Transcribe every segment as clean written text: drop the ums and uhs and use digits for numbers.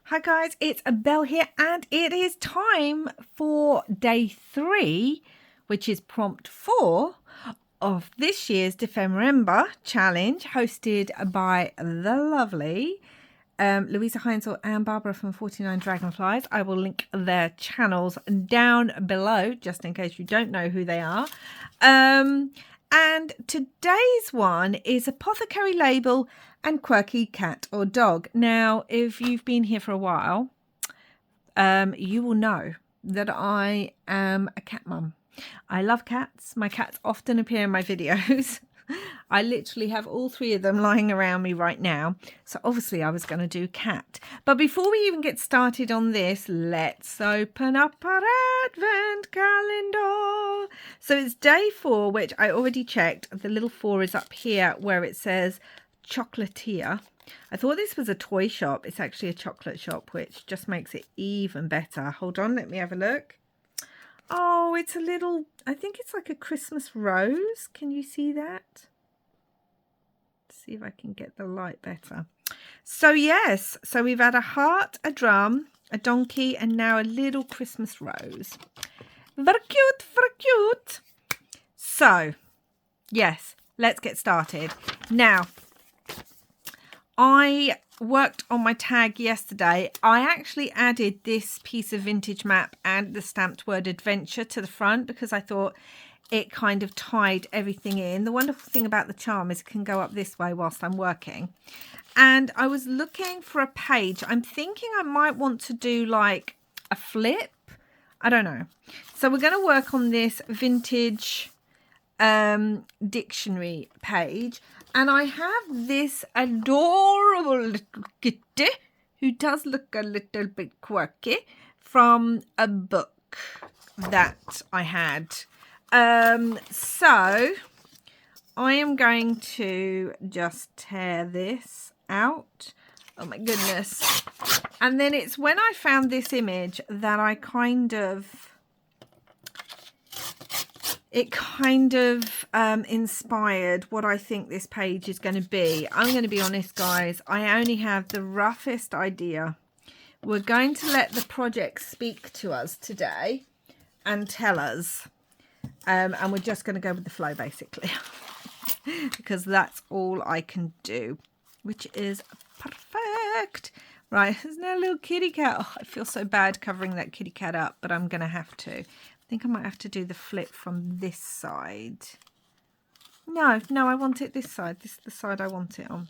Hi guys, it's Belle here and it is time for day 3, which is prompt 4 of this year's Defemember challenge hosted by the lovely Louisa Heinzel and Barbara from 49 Dragonflies. I will link their channels down below just in case you don't know who they are. And today's one is Apothecary label and Quirky cat or dog. Now, if you've been here for a while, you will know that I am a cat mum. I love cats. My cats often appear in my videos. I literally have all 3 of them lying around me right now. So obviously I was going to do cat. But before we even get started on this, let's open up our advent calendar. So it's day 4, which I already checked. The little 4 is up here where it says chocolatier. I thought this was a toy shop. It's actually a chocolate shop, which just makes it even better. Hold on, let me have a look. Oh, it's a little, I think it's like a Christmas rose. Can you see that? Let's see if I can get the light better. So yes, so we've had a heart, a drum, a donkey, and now a little Christmas rose. Very cute, very cute. So, yes, let's get started. Now, I worked on my tag yesterday. I actually added this piece of vintage map and the stamped word adventure to the front because I thought it kind of tied everything in. The wonderful thing about the charm is it can go up this way whilst I'm working. And I was looking for a page. I'm thinking I might want to do like a flip. I don't know. So we're going to work on this vintage dictionary page. And I have this adorable little kitty who does look a little bit quirky from a book that I had. So I am going to just tear this out. Oh my goodness. And then it's when I found this image that I it kind of inspired what I think this page is going to be. I'm going to be honest, guys. I only have the roughest idea. We're going to let the project speak to us today and tell us. And we're just going to go with the flow, basically. Because that's all I can do, which is perfect. Right, there's no little kitty cat. Oh, I feel so bad covering that kitty cat up, but I'm going to have to. I think I might have to do the flip from this side. No, I want it this side. This is the side I want it on.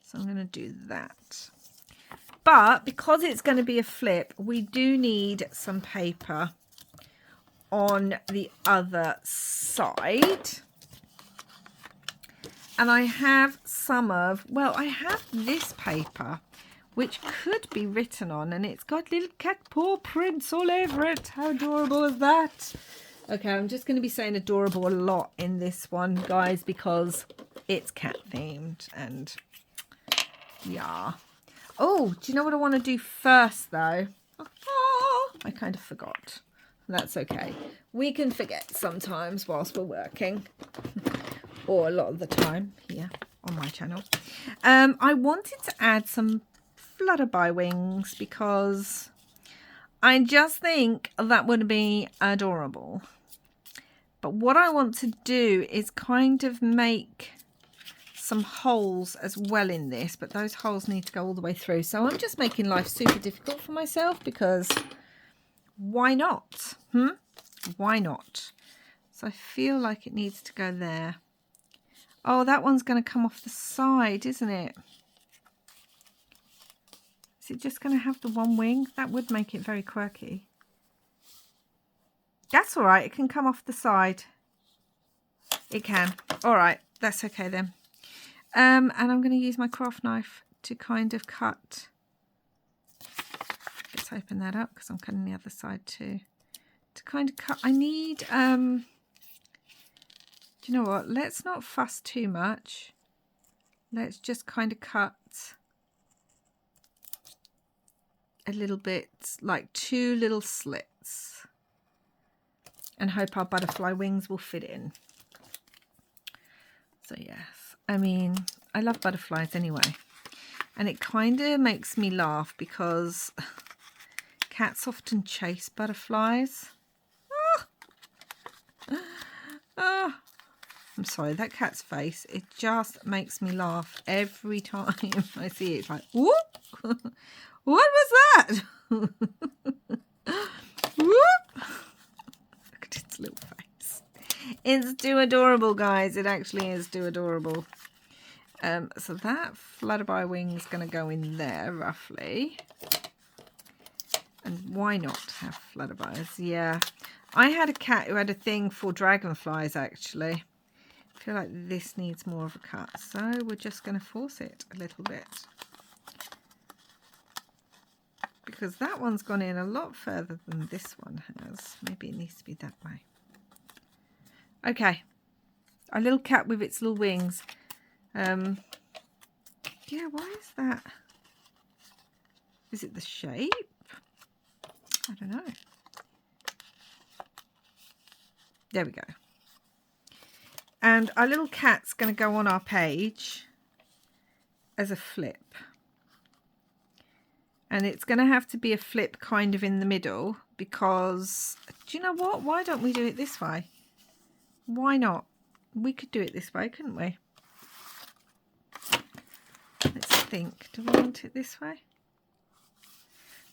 So I'm going to do that. But because it's going to be a flip, we do need some paper on the other side. And I have I have this paper, which could be written on, and it's got little cat paw prints all over it. How adorable is that? Okay, I'm just going to be saying adorable a lot in this one, guys, because it's cat themed, and yeah. Oh, do you know what I want to do first, though? Oh, I kind of forgot. That's okay. We can forget sometimes whilst we're working, or a lot of the time here on my channel. I wanted to add some flutterby wings because I just think that would be adorable. But what I want to do is kind of make some holes as well in this, but those holes need to go all the way through. So I'm just making life super difficult for myself because why not? Why not? So I feel like it needs to go there. Oh, that one's going to come off the side, isn't it? Is it just going to have the one wing? That would make it very quirky. That's all right. It can come off the side. It can. All right. That's okay then. And I'm going to use my craft knife to kind of cut. Let's open that up because I'm cutting the other side too. To kind of cut. I need... do you know what? Let's not fuss too much. Let's just kind of cut a little bit, like 2 little slits, and hope our butterfly wings will fit in. So yes, I mean, I love butterflies anyway. And it kind of makes me laugh because cats often chase butterflies. Oh, I'm sorry, that cat's face, it just makes me laugh every time I see it. It's like, whoop! What was that? Whoop! Look at its little face. It's too adorable, guys. It actually is too adorable. So that flutterby wing's going to go in there, roughly. And why not have flutterbys? Yeah. I had a cat who had a thing for dragonflies, actually. I feel like this needs more of a cut. So we're just going to force it a little bit. Because that one's gone in a lot further than this one has. Maybe it needs to be that way. Okay. Our little cat with its little wings. Yeah, why is that? Is it the shape? I don't know. There we go. And our little cat's going to go on our page as a flip. And it's going to have to be a flip kind of in the middle because, do you know what? Why don't we do it this way? Why not? We could do it this way, couldn't we? Let's think. Do we want it this way?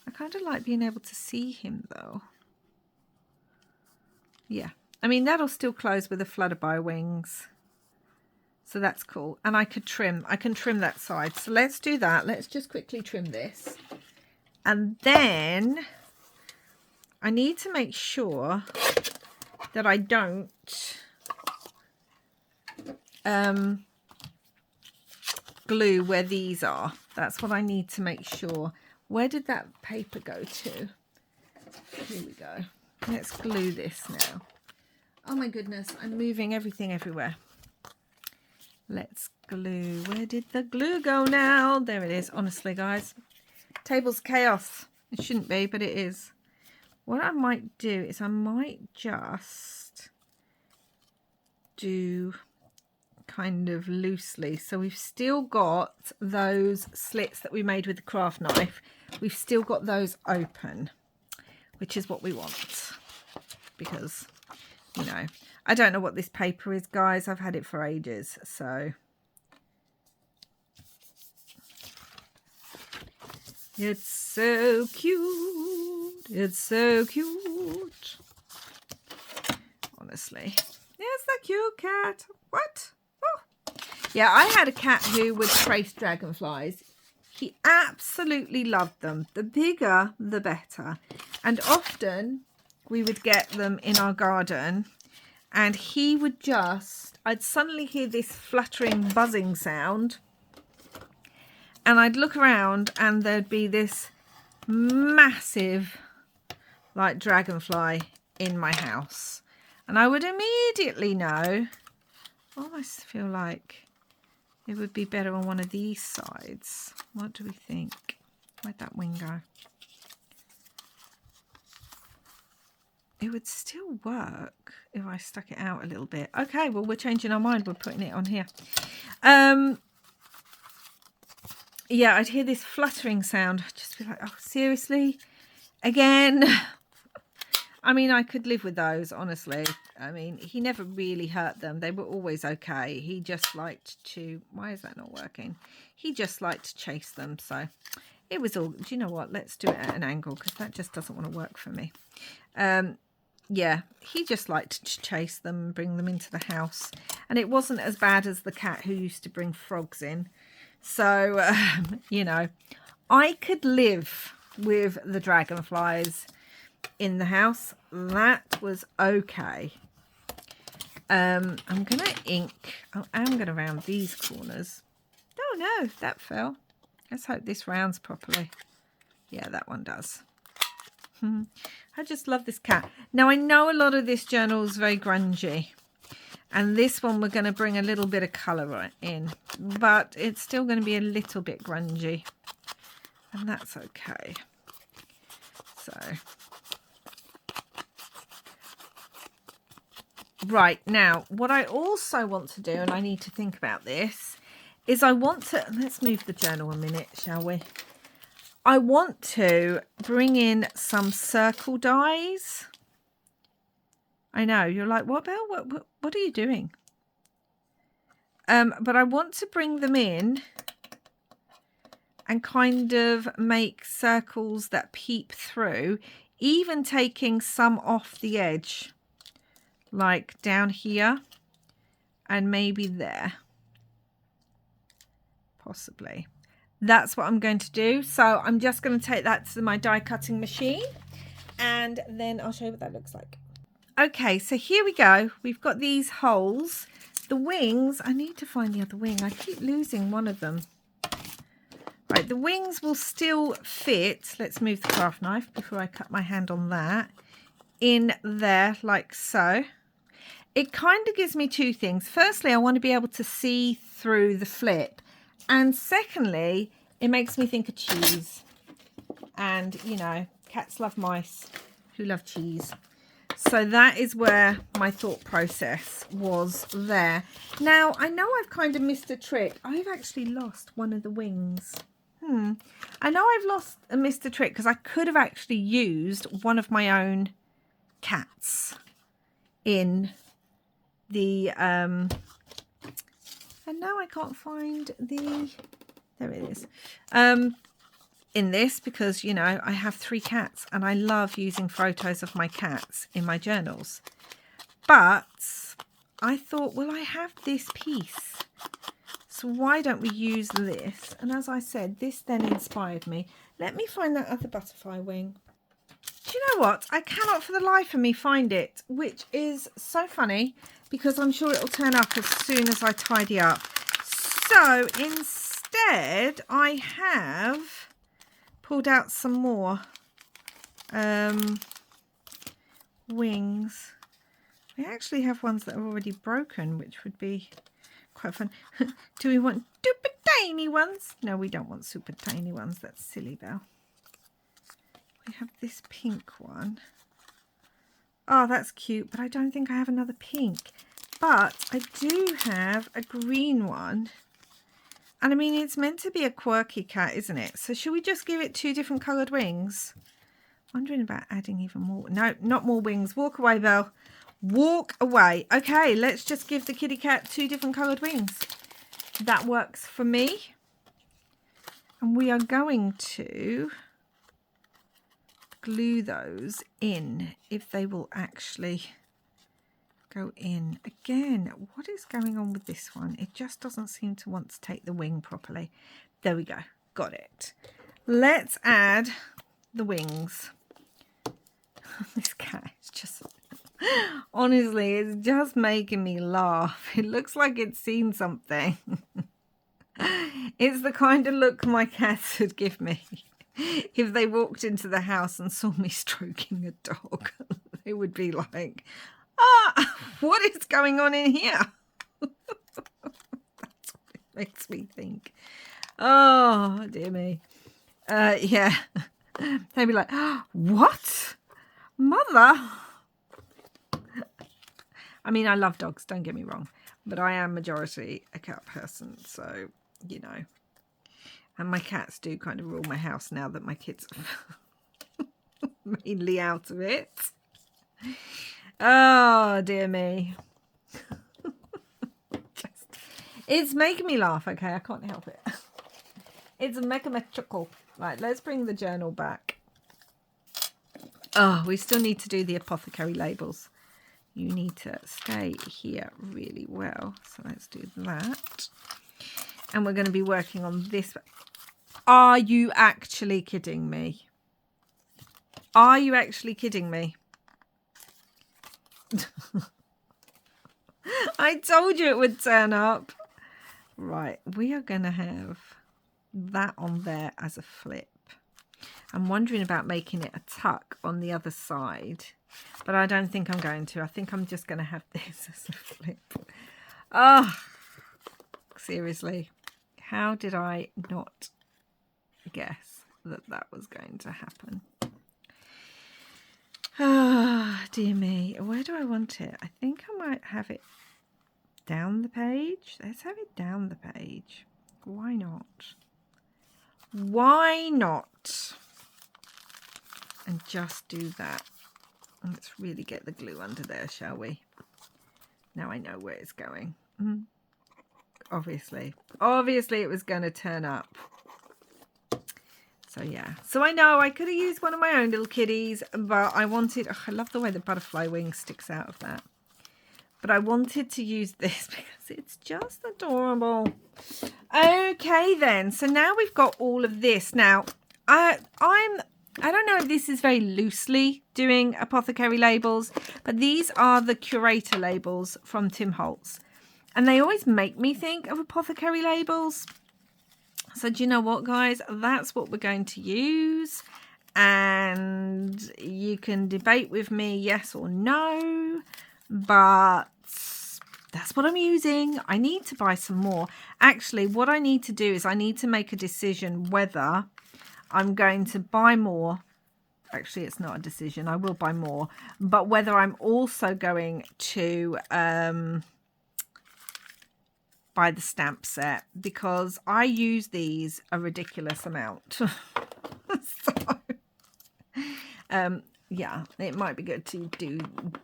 I kind of like being able to see him though. Yeah. I mean, that'll still close with the flutterby wings. So that's cool. And I can trim that side. So let's do that. Let's just quickly trim this. And then I need to make sure that I don't glue where these are. That's what I need to make sure. Where did that paper go to? Here we go. Let's glue this now. Oh my goodness, I'm moving everything everywhere. Let's glue. Where did the glue go now? There it is. Honestly, guys, table's chaos. It shouldn't be, but it is. What I might do is I might just do kind of loosely. So we've still got those slits that we made with the craft knife. We've still got those open, which is what we want. Because, you know, I don't know what this paper is, guys. I've had it for ages, so. It's so cute. It's so cute. Honestly. It's the cute cat. What? Oh. Yeah, I had a cat who would trace dragonflies. He absolutely loved them. The bigger, the better. And often we would get them in our garden and he would just, I'd suddenly hear this fluttering, buzzing sound. And I'd look around and there'd be this massive, like, dragonfly in my house. And I would immediately know, I almost feel like it would be better on one of these sides. What do we think? Where'd that wing go? It would still work if I stuck it out a little bit. Okay, well, we're changing our mind. We're putting it on here. Yeah, I'd hear this fluttering sound. I'd just be like, oh, seriously? Again? I mean, I could live with those, honestly. I mean, he never really hurt them. They were always okay. He just liked to... Why is that not working? He just liked to chase them. So it was all... Do you know what? Let's do it at an angle because that just doesn't want to work for me. Yeah, he just liked to chase them and bring them into the house. And it wasn't as bad as the cat who used to bring frogs in. So, you know, I could live with the dragonflies in the house. That was okay. I'm going to ink. I'm going to round these corners. Oh, no, that fell. Let's hope this rounds properly. Yeah, that one does. I just love this cat. Now, I know a lot of this journal is very grungy. And this one we're going to bring a little bit of colour in. But it's still going to be a little bit grungy. And that's okay. So. Right, now, what I also want to do, and I need to think about this, is I want to, let's move the journal a minute, shall we? I want to bring in some circle dies. I know, you're like, what, Belle? What are you doing? But I want to bring them in and kind of make circles that peep through, even taking some off the edge, like down here and maybe there, possibly. That's what I'm going to do. So I'm just going to take that to my die cutting machine and then I'll show you what that looks like. Okay, so here we go. We've got these holes. The wings, I need to find the other wing. I keep losing one of them. Right, the wings will still fit. Let's move the craft knife before I cut my hand on that. In there, like so. It kind of gives me two things. Firstly, I want to be able to see through the flip. And secondly, it makes me think of cheese. And, you know, cats love mice who love cheese. So that is where my thought process was there. Now, I know I've kind of missed a trick. I've actually lost one of the wings. I know I've missed a trick because I could have actually used one of my own cats in the... and now I can't find the... There it is. In this, because, you know, I have 3 cats and I love using photos of my cats in my journals. But I thought, well, I have this piece. So why don't we use this? And as I said, this then inspired me. Let me find that other butterfly wing. Do you know what? I cannot for the life of me find it, which is so funny because I'm sure it'll turn up as soon as I tidy up. So instead, I have pulled out some more wings. I actually have ones that are already broken, which would be quite fun. Do we want super tiny ones? No, we don't want super tiny ones. That's silly, Belle. We have this pink one. Oh, that's cute, but I don't think I have another pink. But I do have a green one. And I mean, it's meant to be a quirky cat, isn't it? So should we just give it 2 different coloured wings? Wondering about adding even more. No, not more wings. Walk away, Belle. Walk away. Okay, let's just give the kitty cat 2 different coloured wings. That works for me. And we are going to glue those in if they will actually go in. Again, what is going on with this one? It just doesn't seem to want to take the wing properly. There we go. Got it. Let's add the wings. This cat is just... Honestly, it's just making me laugh. It looks like it's seen something. It's the kind of look my cats would give me if they walked into the house and saw me stroking a dog. They would be like, ah, what is going on in here? That's what it makes me think. Oh, dear me. Yeah. They'd be like, oh, what? Mother? I mean, I love dogs, don't get me wrong, but I am majority a cat person, so, you know. And my cats do kind of rule my house now that my kids are mainly out of it. Oh, dear me. It's making me laugh, okay? I can't help it. It's making me chuckle. Right, let's bring the journal back. Oh, we still need to do the apothecary labels. You need to stay here really well. So let's do that. And we're going to be working on this. Are you actually kidding me? Are you actually kidding me? I told you it would turn up. Right, we are going to have that on there as a flip. I'm wondering about making it a tuck on the other side. But I don't think I'm going to. I think I'm just going to have this as a flip. Oh, seriously. How did I not guess that that was going to happen? Ah, dear me. Where do I want it? I think I might have it down the page. Let's have it down the page. Why not? Why not? And just do that. Let's really get the glue under there, shall we? Now I know where it's going. Obviously it was going to turn up. So yeah, so I know I could have used one of my own little kitties, but I wanted, I love the way the butterfly wing sticks out of that. But I wanted to use this because it's just adorable. Okay then, so now we've got all of this. Now, I don't know if this is very loosely doing apothecary labels, but these are the curator labels from Tim Holtz. And they always make me think of apothecary labels. So do you know what, guys? That's what we're going to use. And you can debate with me yes or no, but that's what I'm using. I need to buy some more. Actually, what I need to do is I need to make a decision whether I'm going to buy more. Actually, it's not a decision. I will buy more. But whether I'm also going to buy the stamp set, because I use these a ridiculous amount. So, yeah, it might be good to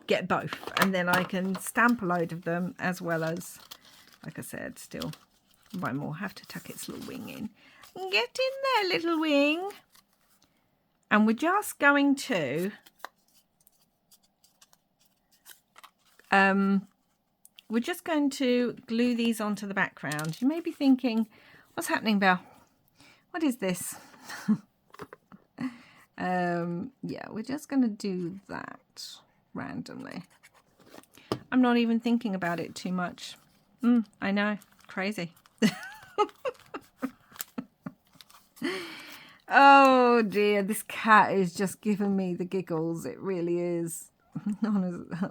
get both, and then I can stamp a load of them as well as, like I said, still buy more. Have to tuck its little wing in. Get in there, little wing. And we're just going to glue these onto the background. You may be thinking, what's happening, Belle? What is this? Yeah, we're just going to do that randomly. I'm not even thinking about it too much. I know, crazy. Oh dear, this cat is just giving me the giggles. It really is.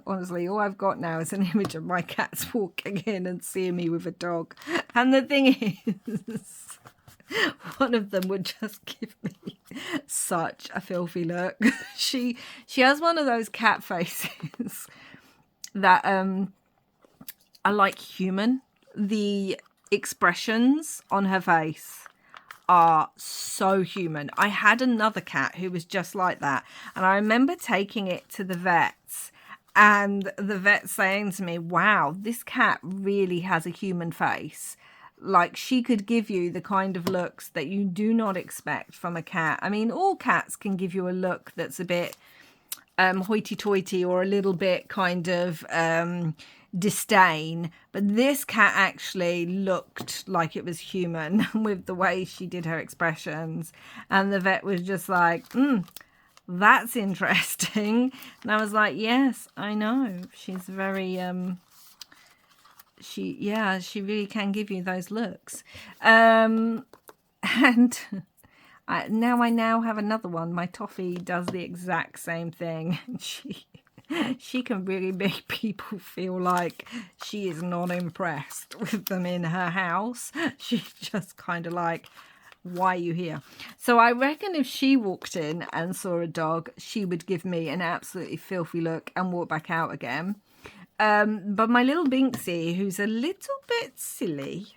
Honestly, all I've got now is an image of my cats walking in and seeing me with a dog. And the thing is, one of them would just give me such a filthy look. She has one of those cat faces that are like human. The expressions on her face are so human. I had another cat who was just like that, and I remember taking it to the vets and the vet saying to me, wow, this cat really has a human face. Like, she could give you the kind of looks that you do not expect from a cat. I mean, all cats can give you a look that's a bit hoity-toity or a little bit kind of disdain, but this cat actually looked like it was human with the way she did her expressions, and the vet was just like, that's interesting. And I was like, yes, I know, she's very she really can give you those looks. And I now have another one. My Toffee does the exact same thing. She can really make people feel like she is not impressed with them in her house. She's just kind of like, why are you here? So I reckon if she walked in and saw a dog, she would give me an absolutely filthy look and walk back out again. But my little Binksy, who's a little bit silly,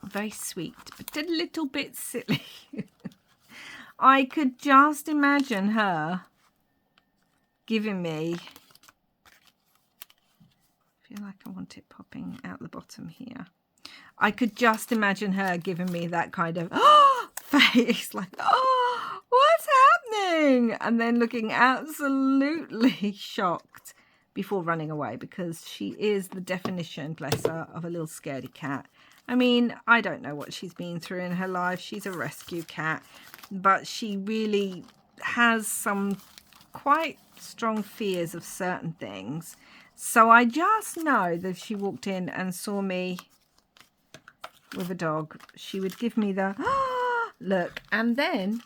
very sweet, but a little bit silly, I could just imagine her giving me, I feel like I want it popping out the bottom here. I could just imagine her giving me that kind of face, like, oh, what's happening? And then looking absolutely shocked before running away, because she is the definition, bless her, of a little scaredy cat. I mean, I don't know what she's been through in her life. She's a rescue cat, but she really has some quite strong fears of certain things. So I just know that if she walked in and saw me with a dog, she would give me the look, and then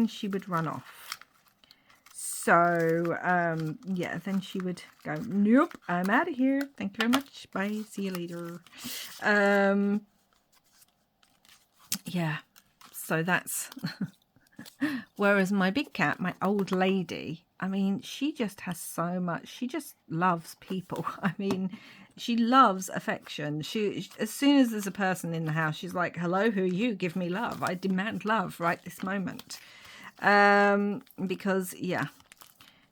she would run off. So yeah, then she would go, nope, I'm out of here, thank you very much, bye, see you later. Yeah, so that's whereas my big cat, my old lady, I mean, she just has so much, she just loves people. I mean, She loves affection. She, as soon as there's a person in the house, she's like, hello, who are you? Give me love. I demand love right this moment. Because, yeah,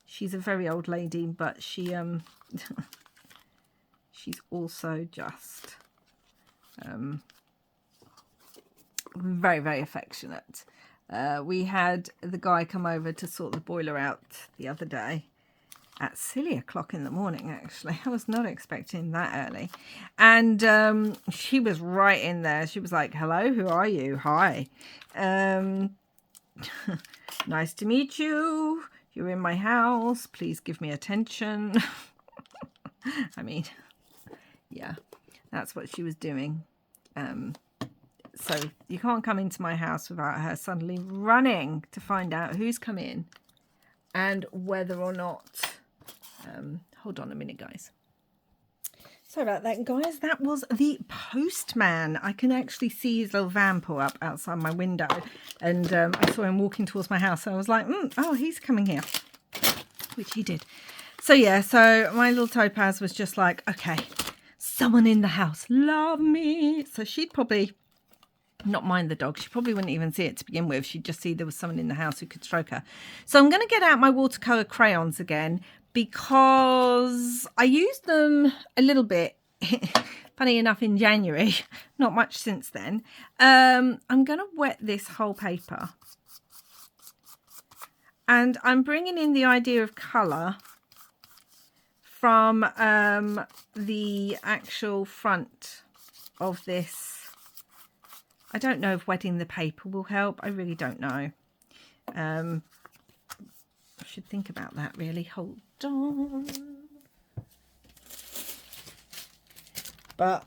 she's a very old lady, but she, she's also just very, very affectionate. We had the guy come over to sort the boiler out the other day at silly o'clock in the morning, actually. I was not expecting that early. And she was right in there. She was like, hello, who are you? Hi. Nice to meet you. You're in my house. Please give me attention. I mean, yeah, that's what she was doing. So you can't come into my house without her suddenly running to find out who's come in and whether or not... hold on a minute, guys. Sorry about that, guys. That was the postman. I can actually see his little van pull up outside my window. And I saw him walking towards my house. So I was like, oh, he's coming here. Which he did. So, yeah. So my little Topaz was just like, okay, someone in the house. Love me. So she'd probably not mind the dog. She probably wouldn't even see it to begin with. She'd just see there was someone in the house who could stroke her. So I'm going to get out my watercolour crayons again, because I used them a little bit, funny enough, in January, not much since then. I'm going to wet this whole paper. And I'm bringing in the idea of colour from the actual front of this. I don't know if wetting the paper will help. I really don't know. I should think about that, really. Hold on. But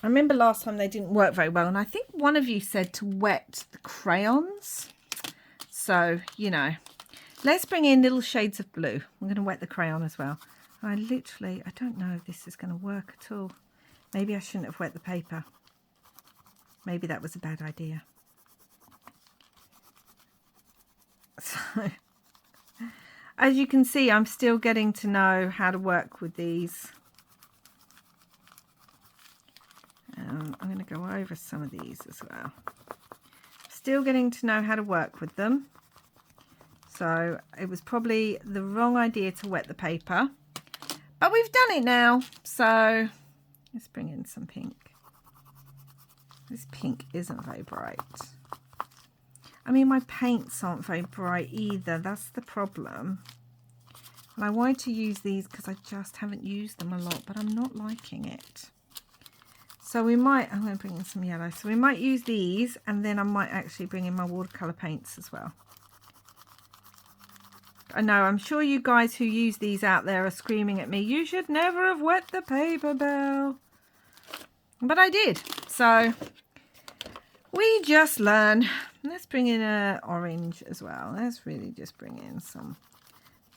I remember last time they didn't work very well. And I think one of you said to wet the crayons. So, you know, let's bring in little shades of blue. I'm going to wet the crayon as well. I don't know if this is going to work at all. Maybe I shouldn't have wet the paper. Maybe that was a bad idea. So, as you can see, I'm still getting to know how to work with these. I'm going to go over some of these as well. Still getting to know how to work with them. So it was probably the wrong idea to wet the paper. But we've done it now. So let's bring in some pink. This pink isn't very bright. I mean, my paints aren't very bright either. That's the problem. And I wanted to use these because I just haven't used them a lot, but I'm not liking it. So I'm going to bring in some yellow. So we might use these, and then I might actually bring in my watercolour paints as well. I know, I'm sure you guys who use these out there are screaming at me, you should never have wet the paper, Belle. But I did. So we just learn. Let's bring in an orange as well. Let's really just bring in some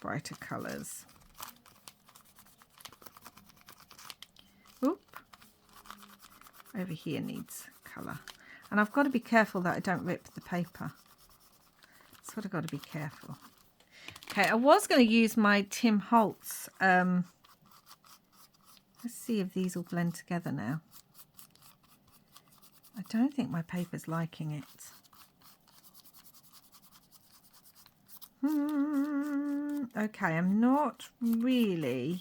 brighter colours. Oop. Over here needs colour. And I've got to be careful that I don't rip the paper. That's what I've got to be careful. Okay, I was going to use my Tim Holtz. Let's see if these will blend together now. I don't think my paper's liking it. Okay, I'm not really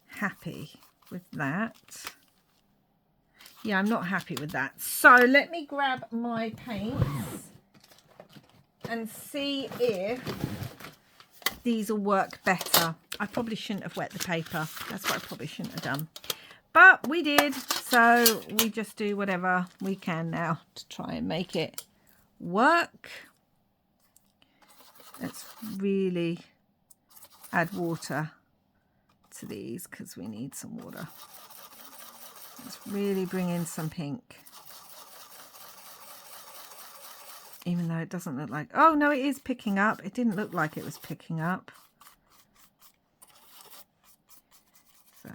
happy with that. Yeah, I'm not happy with that. So let me grab my paints and see if these will work better. I probably shouldn't have wet the paper. That's what I probably shouldn't have done. But we did, so we just do whatever we can now to try and make it work. Let's really add water to these because we need some water. Let's really bring in some pink. Even though it doesn't look like... Oh, no, it is picking up. It didn't look like it was picking up. So...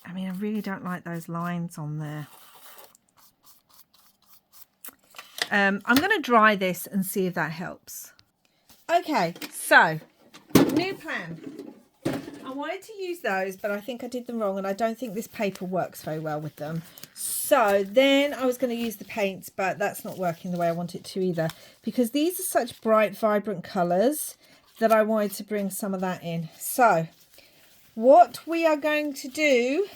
I mean, I really don't like those lines on there. I'm going to dry this and see if that helps. Okay, so, new plan. I wanted to use those, but I think I did them wrong, and I don't think this paper works very well with them. So then I was going to use the paints, but that's not working the way I want it to either, because these are such bright, vibrant colours that I wanted to bring some of that in. So what we are going to do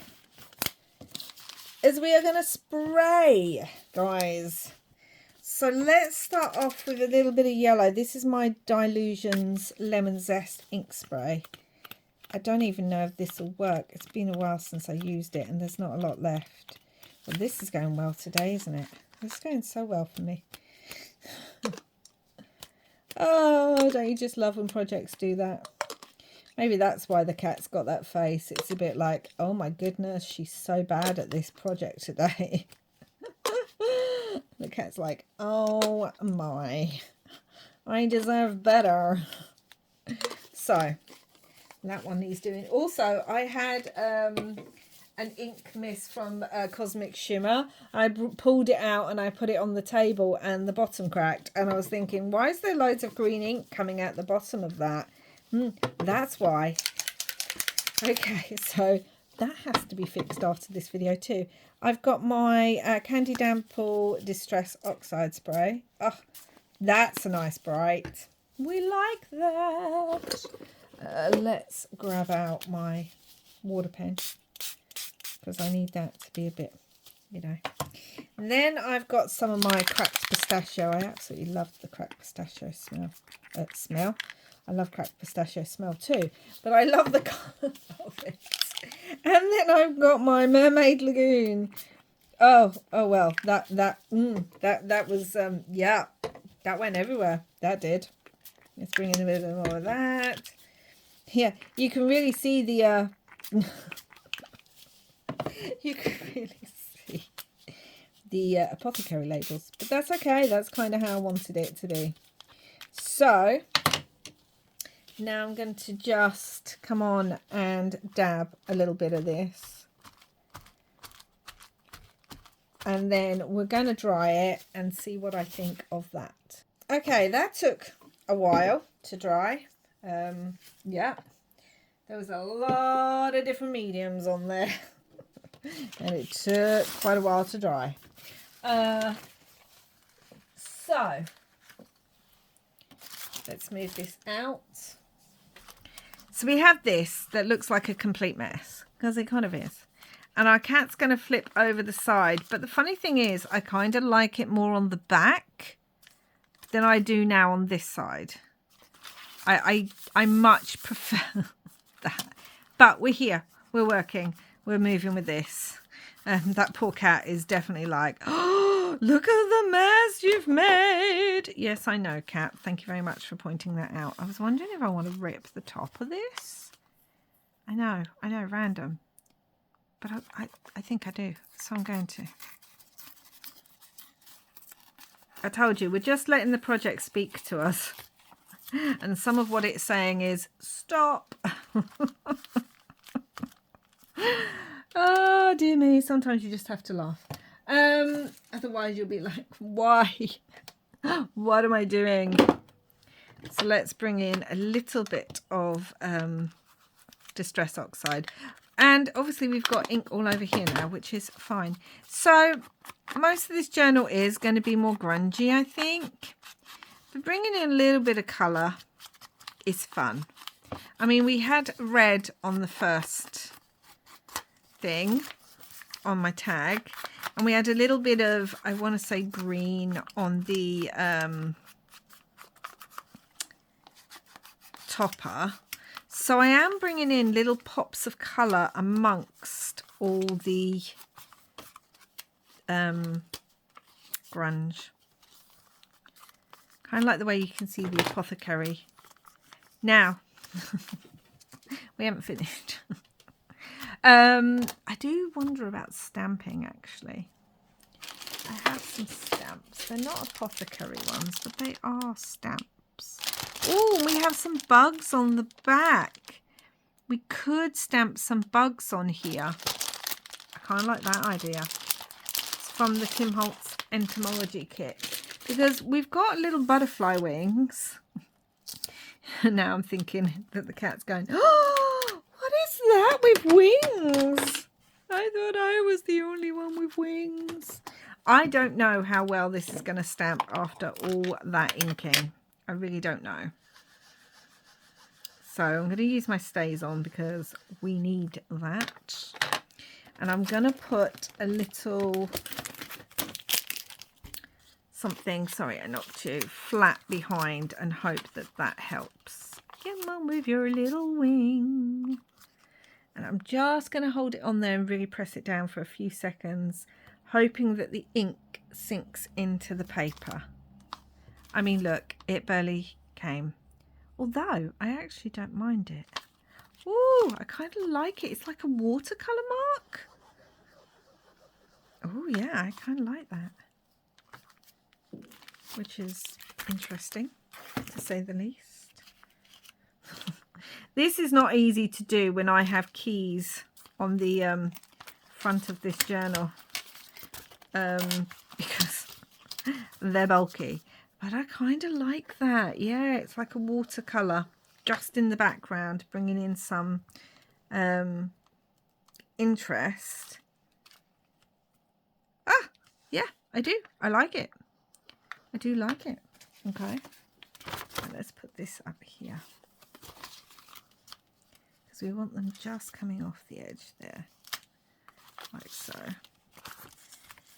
is we are going to spray, guys. So let's start off with a little bit of yellow. This is my Dilutions Lemon Zest ink spray. I don't even know if this will work. It's been a while since I used it and there's not a lot left. Well, this is going well today, isn't it? It's going so well for me. Oh, don't you just love when projects do that? Maybe that's why the cat's got that face. It's a bit like, oh my goodness, she's so bad at this project today. The cat's like, oh my, I deserve better. So that one needs doing. Also, I had an ink mist from Cosmic Shimmer. I pulled it out and I put it on the table and the bottom cracked. And I was thinking, why is there loads of green ink coming out the bottom of that? That's why. Okay, so that has to be fixed after this video too. I've got my Candy Dample Distress Oxide Spray. Oh, that's a nice bright. We like that. Let's grab out my water pen, because I need that to be a bit, you know. And then I've got some of my cracked pistachio. I absolutely love the cracked pistachio smell. I love cracked pistachio smell too, but I love the colour of it. And then I've got my Mermaid Lagoon. Oh well, that was yeah, that went everywhere. That did. Let's bring in a bit more of that. Yeah, you can really see the you can really see the Apothecary labels, but that's okay. That's kind of how I wanted it to be. So now I'm going to just come on and dab a little bit of this. And then we're going to dry it and see what I think of that. Okay, that took a while to dry. Yeah, there was a lot of different mediums on there. And it took quite a while to dry. So let's move this out. So we have this that looks like a complete mess, because it kind of is. And our cat's going to flip over the side. But the funny thing is, I kind of like it more on the back than I do now on this side. I much prefer that. But we're here. We're working. We're moving with this. That poor cat is definitely like, oh, look at the mess you've made. Yes, I know, cat. Thank you very much for pointing that out. I was wondering if I want to rip the top of this. I know, random. But I think I do. So I'm going to. I told you, we're just letting the project speak to us. And some of what it's saying is, stop. Oh, dear me. Sometimes you just have to laugh. Otherwise, you'll be like, why? What am I doing? So let's bring in a little bit of Distress Oxide. And obviously, we've got ink all over here now, which is fine. So most of this journal is going to be more grungy, I think. But bringing in a little bit of colour is fun. I mean, we had red on the first thing on my tag, and we had a little bit of, I want to say, green on the topper. So I am bringing in little pops of colour amongst all the grunge. Kind of like the way you can see the Apothecary. Now, we haven't finished. I do wonder about stamping, actually. I have some stamps. They're not Apothecary ones, but they are stamps. Oh, we have some bugs on the back. We could stamp some bugs on here. I kind of like that idea. It's from the Tim Holtz entomology kit. Because we've got little butterfly wings. And now I'm thinking that the cat's going, oh, what with wings. I thought I was the only one with wings. I don't know how well this is going to stamp after all that inking. I really don't know. So I'm going to use my stays on because we need that. And I'm going to put a little something, sorry I knocked you, flat behind and hope that that helps. Come on with your little wing. And I'm just going to hold it on there and really press it down for a few seconds, hoping that the ink sinks into the paper. I mean, look, it barely came. Although, I actually don't mind it. Ooh, I kind of like it. It's like a watercolour mark. Oh, yeah, I kind of like that. Which is interesting, to say the least. This is not easy to do when I have keys on the front of this journal. Because they're bulky. But I kind of like that. Yeah, it's like a watercolour just in the background, bringing in some interest. Ah, yeah, I do. I like it. I do like it. Okay. And let's put this up here. Because we want them just coming off the edge there. Like so.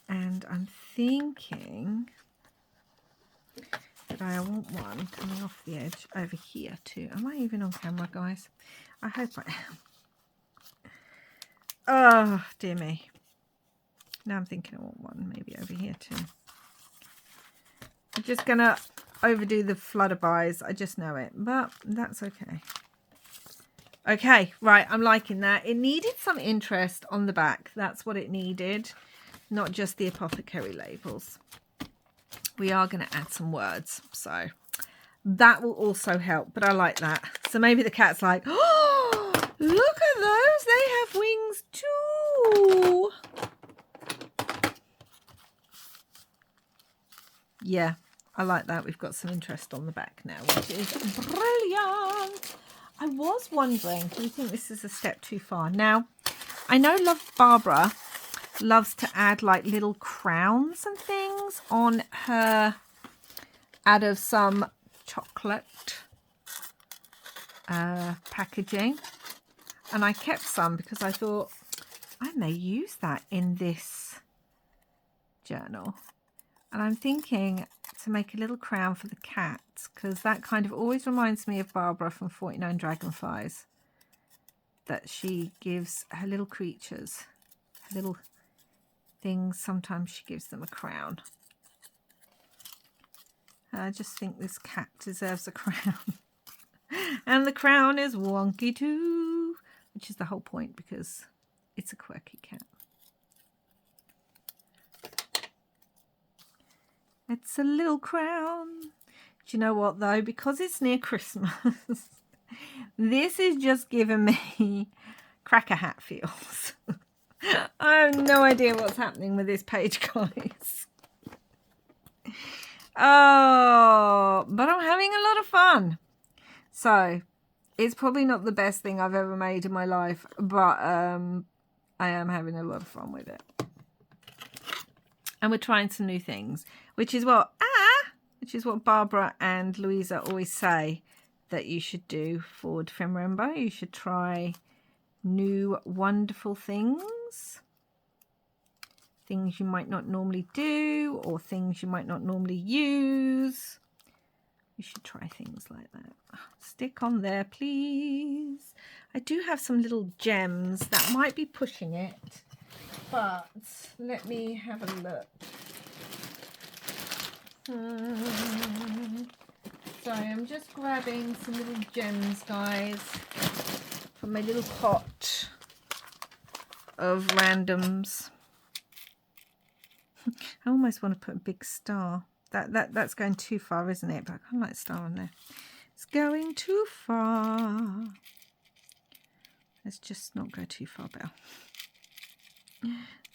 And I'm thinking that I want one coming off the edge over here too. Am I even on camera, guys? I hope I am. Oh, dear me. Now I'm thinking I want one maybe over here too. I'm just going to overdo the flutterbys. I just know it, but that's okay. Okay, right, I'm liking that. It needed some interest on the back. That's what it needed, not just the Apothecary labels. We are going to add some words, so that will also help, but I like that. So maybe the cat's like, oh, look at those. They have wings too. Yeah, I like that. We've got some interest on the back now, which is brilliant. I was wondering, do you think this is a step too far? Now, I know Barbara loves to add like little crowns and things on her, out of some chocolate packaging. And I kept some because I thought I may use that in this journal. And I'm thinking to make a little crown for the cat, because that kind of always reminds me of Barbara from 49 Dragonflies, that she gives her little creatures, her little things, sometimes she gives them a crown. And I just think this cat deserves a crown. And the crown is wonky too, which is the whole point because it's a quirky cat. It's a little crown. Do you know what though? Because it's near Christmas, this is just giving me cracker hat feels. I have no idea what's happening with this page, guys. Oh, but I'm having a lot of fun. So it's probably not the best thing I've ever made in my life, but I am having a lot of fun with it. And we're trying some new things, which is what Barbara and Louisa always say that you should do for Defember. You should try new wonderful things. Things you might not normally do, or things you might not normally use. You should try things like that. Stick on there, please. I do have some little gems that might be pushing it, but let me have a look. Sorry, I'm just grabbing some little gems, guys, from my little pot of randoms. I almost want to put a big star. That's going too far, isn't it? But I kind of like a star on there. It's going too far. Let's just not go too far, Belle.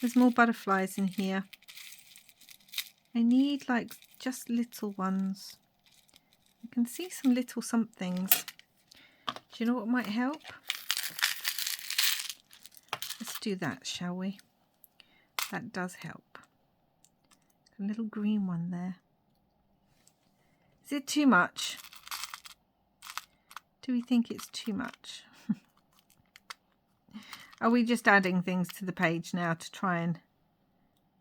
There's more butterflies in here. I need like just little ones. I can see some little somethings. Do you know what might help? do that, shall we? That does help. A little green one there. Is it too much? Do we think it's too much? Are we just adding things to the page now to try and,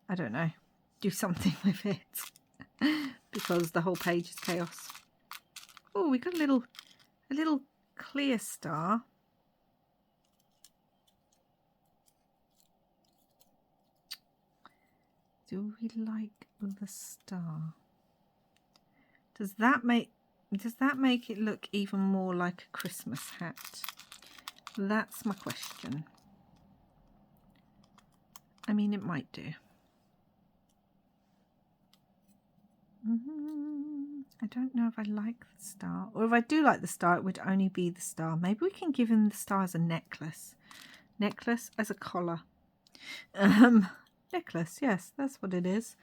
I don't know, do something with it? Because the whole page is chaos. Oh, we got a little clear star. Do we like the star? Does that make it look even more like a Christmas hat? That's my question. I mean, it might do. I don't know if I like the star, or if I do like the star, it would only be the star. Maybe we can give him the star as a necklace. Necklace as a collar. Necklace, yes, that's what it is.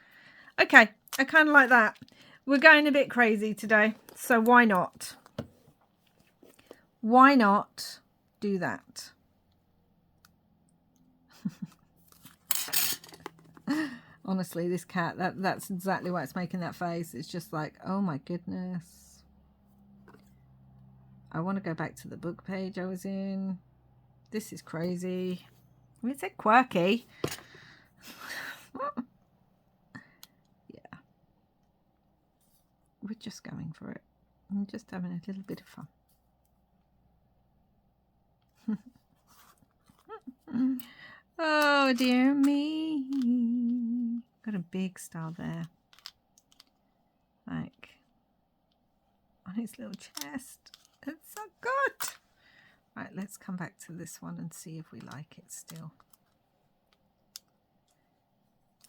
Okay, I kind of like that. We're going a bit crazy today, so why not? Why not do that? Honestly, this cat, that's exactly why it's making that face. It's just like, oh my goodness. I want to go back to the book page I was in. This is crazy. Is it Quirky? Yeah. We're just going for it. I'm just having a little bit of fun. Oh dear me. Got a big star there. Like on his little chest. It's so good. Right, let's come back to this one and see if we like it still.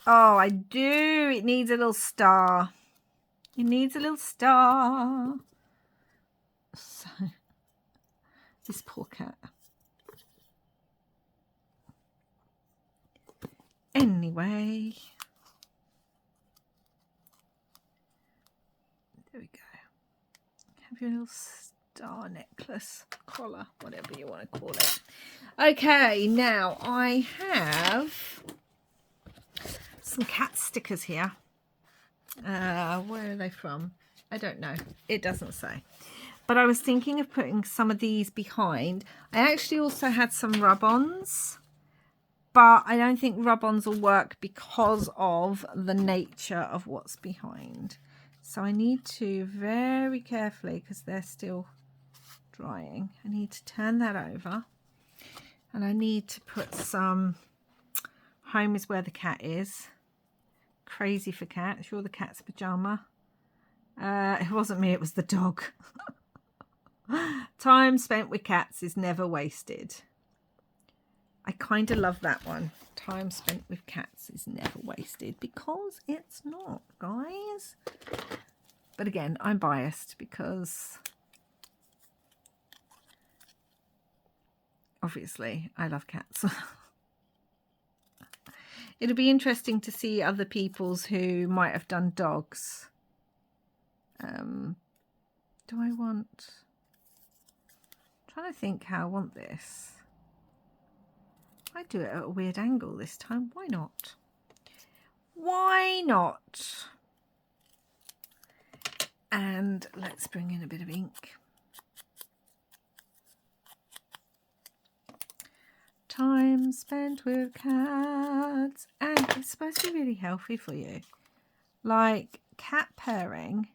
Oh, I do. It needs a little star. It needs a little star. So, this poor cat. Anyway. There we go. Have your little star necklace, collar, whatever you want to call it. Okay, now I have some cat stickers here. Where are they from? I don't know. It doesn't say. But I was thinking of putting some of these behind. I actually also had some rub-ons, but I don't think rub-ons will work because of the nature of what's behind. So I need to very carefully, because they're still drying, I need to turn that over. And I need to put some Home is Where the Cat Is. Crazy for Cats. You're the cat's pajama. It wasn't me, it was the dog. Time spent with cats is never wasted. I kind of love that one. Time spent with cats is never wasted, because it's not, guys. But again, I'm biased because obviously I love cats. It'll be interesting to see other people's who might have done dogs. Do I want... I'm trying to think how I want this. I do it at a weird angle this time. Why not? Why not? And let's bring in a bit of ink. Time spent with cats. And it's supposed to be really healthy for you. Like cat purring,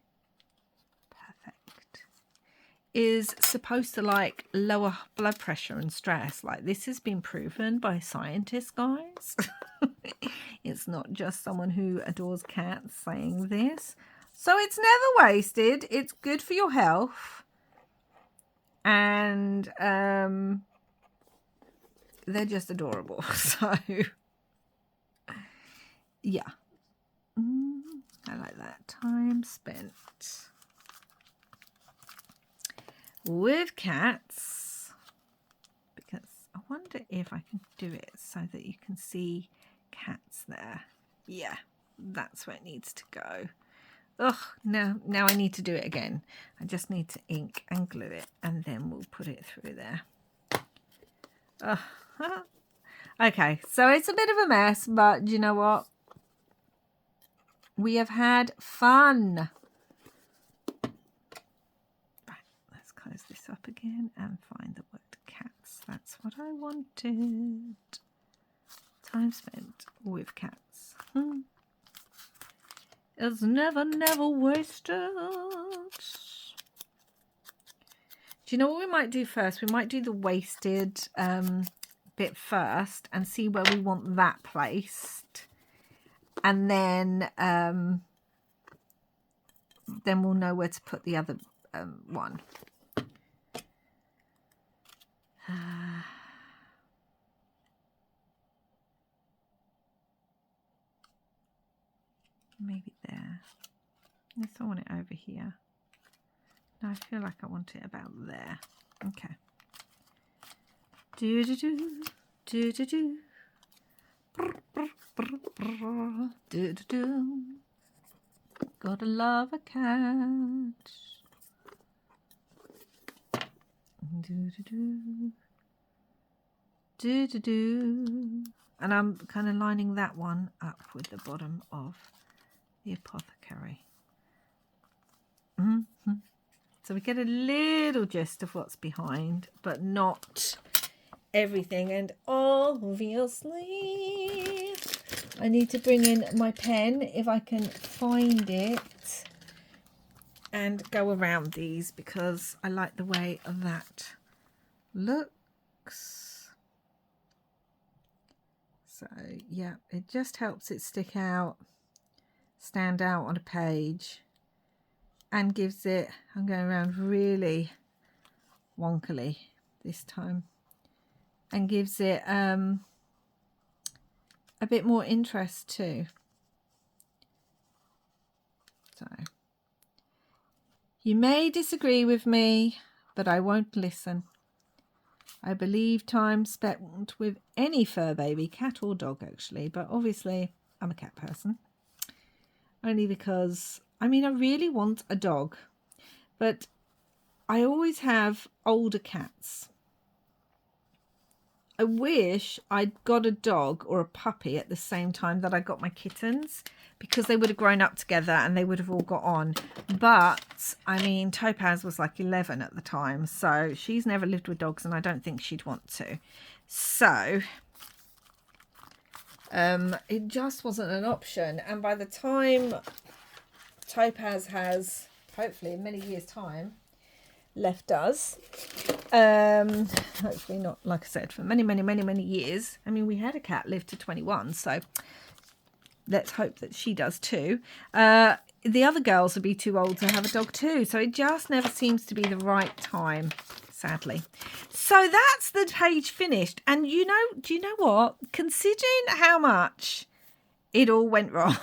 perfect, is supposed to like lower blood pressure and stress. Like this has been proven by scientists, guys. It's not just someone who adores cats saying this. So it's never wasted. It's good for your health. And they're just adorable. So yeah. I like that. Time spent with cats. Because I wonder if I can do it so that you can see cats there. Yeah, that's where it needs to go. Ugh, now I need to do it again. I just need to ink and glue it, and then we'll put it through there. Okay, so it's a bit of a mess, but do you know what? We have had fun. Right, let's close this up again and find the word cats. That's what I wanted. Time spent with cats. It's never wasted. Do you know what we might do first? We might do the wasted bit first and see where we want that placed. And then we'll know where to put the other one. Maybe there. Yes, I want it over here. No, I feel like I want it about there. Okay. Do do do do do do. Do do do. Gotta love a cat. Do do do. Do do do. And I'm kind of lining that one up with the bottom of the Apothecary. So we get a little gist of what's behind, but not everything. And obviously I need to bring in my pen if I can find it and go around these, because I like the way that looks. So yeah, it just helps it stand out on a page, and gives it, I'm going around really wonkily this time, and gives it a bit more interest too. So you may disagree with me, but I won't listen. I believe time spent with any fur baby, cat or dog actually, but obviously I'm a cat person. Only because, I mean, I really want a dog, but I always have older cats. I wish I'd got a dog or a puppy at the same time that I got my kittens, because they would have grown up together and they would have all got on. But, I mean, Topaz was like 11 at the time, so she's never lived with dogs and I don't think she'd want to. So it just wasn't an option. And by the time Topaz has, hopefully in many years' time, left us, hopefully not, like I said, for many years. I mean, we had a cat live to 21, so let's hope that she does too. The other girls would be too old to have a dog too, so it just never seems to be the right time, sadly. So that's the page finished. And you know, do you know what? Considering how much it all went wrong,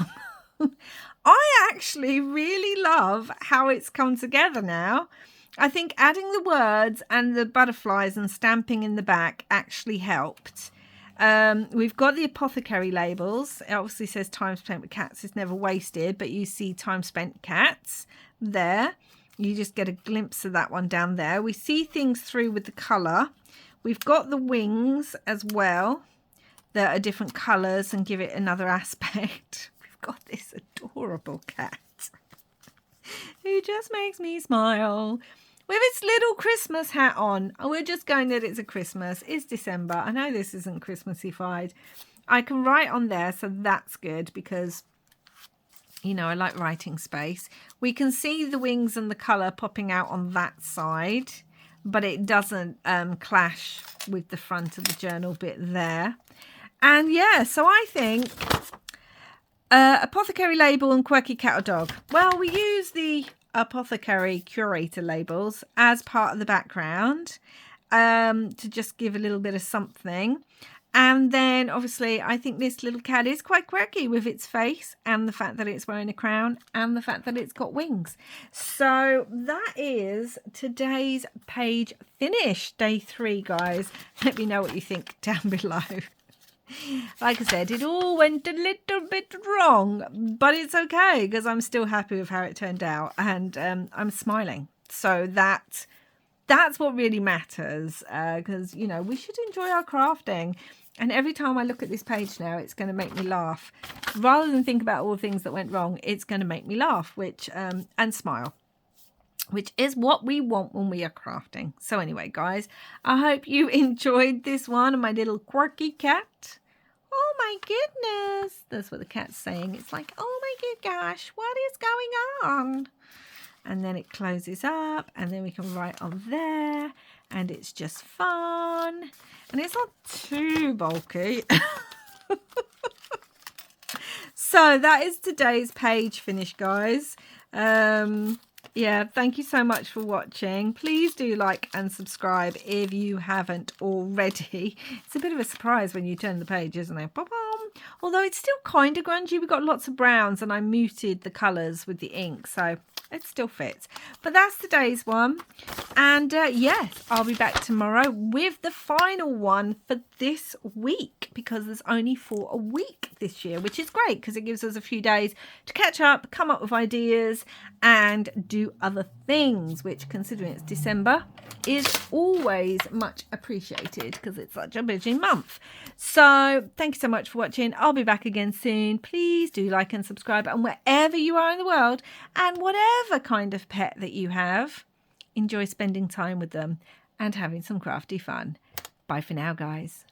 I actually really love how it's come together now. I think adding the words and the butterflies and stamping in the back actually helped. We've got the Apothecary labels. It obviously says time spent with cats is never wasted, but you see time spent cats there. You just get a glimpse of that one down there. We see things through with the colour. We've got the wings as well that are different colours and give it another aspect. We've got this adorable cat who just makes me smile with its little Christmas hat on. We're just going that it's a Christmas. It's December. I know this isn't Christmasified. I can write on there, so that's good, because, you know, I like writing space. We can see the wings and the colour popping out on that side, but it doesn't clash with the front of the journal bit there. And yeah, so I think Apothecary label and Quirky cat or dog. Well, we use the Apothecary curator labels as part of the background to just give a little bit of something. And then obviously I think this little cat is quite quirky with its face and the fact that it's wearing a crown and the fact that it's got wings. So that is today's page finished, day 3, guys. Let me know what you think down below. Like I said, it all went a little bit wrong, but it's okay because I'm still happy with how it turned out, and I'm smiling. So that's what really matters, because, you know, we should enjoy our crafting. And every time I look at this page now, it's going to make me laugh. Rather than think about all the things that went wrong, it's going to make me laugh, which and smile, which is what we want when we are crafting. So anyway, guys, I hope you enjoyed this one of my little quirky cat. Oh my goodness. That's what the cat's saying. It's like, oh my good gosh, what is going on? And then it closes up, and then we can write on there, and it's just fun. And it's not too bulky. So that is today's page finish, guys. Yeah, thank you so much for watching. Please do like and subscribe if you haven't already. It's a bit of a surprise when you turn the page, isn't it? Ba-bum. Although it's still kind of grungy. We've got lots of browns, and I muted the colours with the ink, so it still fits. But that's today's one. And yes, I'll be back tomorrow with the final one for this week, because there's only for a week this year, which is great because it gives us a few days to catch up, come up with ideas, and do other things, which, considering it's December, is always much appreciated because it's such a busy month. So thank you so much for watching. I'll be back again soon. Please do like and subscribe, and wherever you are in the world and whatever kind of pet that you have, enjoy spending time with them and having some crafty fun. Bye for now, guys.